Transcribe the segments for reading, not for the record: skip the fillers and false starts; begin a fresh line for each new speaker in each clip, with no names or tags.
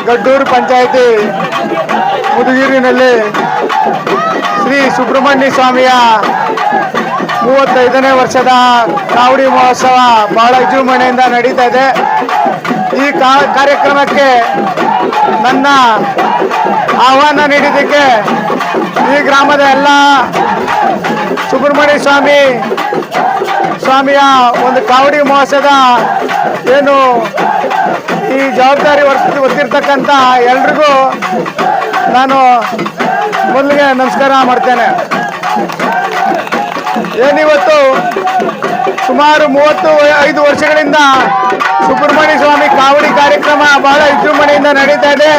ಗಡ್ಡೂರು ಪಂಚಾಯಿತಿ ಮುದುಗಿರಿನಲ್ಲಿ ಶ್ರೀ ಸುಬ್ರಹ್ಮಣ್ಯ ಸ್ವಾಮಿಯ 35ನೇ ವರ್ಷದ ಕಾವಡಿ ಮಹೋತ್ಸವ ಬಹಳ ವಿಜೃಂಭಣೆಯಿಂದ ನಡೀತಾ ಇದೆ. ಈ ಕಾರ್ಯಕ್ರಮಕ್ಕೆ ನನ್ನ ಆಹ್ವಾನ ನೀಡಿದ್ದಕ್ಕೆ ಈ ಗ್ರಾಮದ ಎಲ್ಲ ಸುಬ್ರಹ್ಮಣ್ಯ ಸ್ವಾಮಿಯ ಒಂದು ಕಾವಡಿ ಮಹೋತ್ಸವದ ಏನು ಈ ಜವಾಬ್ದಾರಿ ಹೊತ್ತಿರ್ತಕ್ಕಂಥ ಎಲ್ರಿಗೂ ನಾನು ಮೊದಲಿಗೆ ನಮಸ್ಕಾರ ಮಾಡ್ತೇನೆ. ಏನಿವತ್ತು ಸುಮಾರು 35 ವರ್ಷಗಳಿಂದ ಸುಬ್ರಹ್ಮಣ್ಯ ಸ್ವಾಮಿ ಕಾವಡಿ ಕಾರ್ಯಕ್ರಮ ಬಹಳ ವಿಜೃಂಭಣೆಯಿಂದ ನಡೀತಾ ಇದೆ.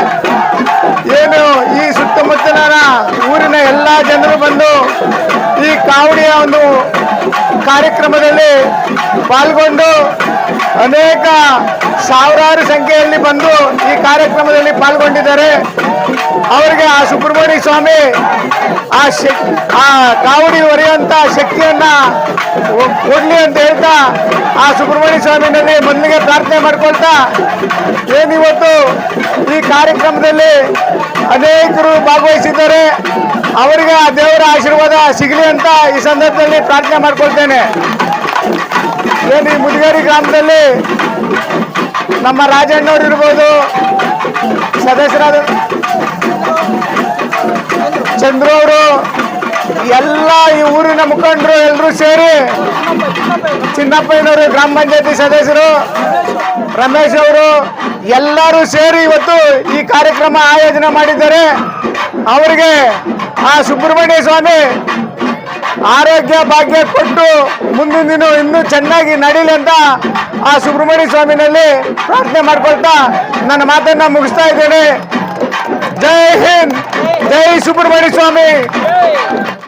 ಏನು ಈ ಸುತ್ತಮುತ್ತಲಿನ ಊರಿನ ಎಲ್ಲ ಜನರು ಬಂದು ಈ ಕಾವಡಿಯ ಒಂದು ಕಾರ್ಯಕ್ರಮದಲ್ಲಿ ಪಾಲ್ಗೊಂಡು ಅನೇಕ ಸಾವಿರಾರು ಸಂಖ್ಯೆಯಲ್ಲಿ ಬಂದು ಈ ಕಾರ್ಯಕ್ರಮದಲ್ಲಿ ಪಾಲ್ಗೊಂಡಿದ್ದಾರೆ. ಅವರಿಗೆ ಆ ಸುಬ್ರಹ್ಮಣ್ಯ ಸ್ವಾಮಿ ಆ ಕಾವಡಿ ಹೊರೆಯುವಂತ ಶಕ್ತಿಯನ್ನ ಕೊಡ್ಲಿ ಅಂತ ಹೇಳ್ತಾ ಆ ಸುಬ್ರಹ್ಮಣ್ಯ ಸ್ವಾಮಿನಲ್ಲಿ ಮೊದಲಿಗೆ ಪ್ರಾರ್ಥನೆ ಮಾಡ್ಕೊಳ್ತಾ ಏನಿವತ್ತು ಈ ಕಾರ್ಯಕ್ರಮದಲ್ಲಿ ಅನೇಕರು ಭಾಗವಹಿಸಿದ್ದಾರೆ. ಅವರಿಗೆ ಆ ದೇವರ ಆಶೀರ್ವಾದ ಸಿಗಲಿ ಅಂತ ಈ ಸಂದರ್ಭದಲ್ಲಿ ಪ್ರಾರ್ಥನೆ ಮಾಡ್ಕೊಳ್ತೇನೆ. ಏನು ಈ ಮುದಿಗೇರಿ ಗ್ರಾಮದಲ್ಲಿ ನಮ್ಮ ರಾಜಣ್ಣವ್ರು ಇರ್ಬೋದು, ಸದಸ್ಯರಾದ ಚಂದ್ರು ಅವರು, ಎಲ್ಲ ಈ ಊರಿನ ಮುಖಂಡರು ಎಲ್ಲರೂ ಸೇರಿ, ಚಿನ್ನಪ್ಪಯ್ಯನವರು ಗ್ರಾಮ ಪಂಚಾಯತಿ ಸದಸ್ಯರು, ರಮೇಶ್ ಅವರು ಎಲ್ಲರೂ ಸೇರಿ ಇವತ್ತು ಈ ಕಾರ್ಯಕ್ರಮ ಆಯೋಜನೆ ಮಾಡಿದ್ದಾರೆ. ಅವರಿಗೆ ಆ ಸುಬ್ರಹ್ಮಣ್ಯ ಸ್ವಾಮಿ ಆರೋಗ್ಯ ಭಾಗ್ಯ ಕೊಟ್ಟು ಮುಂದಿನ ದಿನ ಇನ್ನೂ ಚೆನ್ನಾಗಿ ನಡೀಲಿ ಅಂತ ಆ ಸುಬ್ರಹ್ಮಣ್ಯ ಸ್ವಾಮಿನಲ್ಲಿ ಪ್ರಾರ್ಥನೆ ಮಾಡ್ಕೊಳ್ತಾ ನನ್ನ ಮಾತನ್ನ ಮುಗಿಸ್ತಾ ಇದ್ದೇನೆ. ಜೈ ಹಿಂದ್, ಜೈ ಸುಬ್ರಹ್ಮಣ್ಯ ಸ್ವಾಮಿ.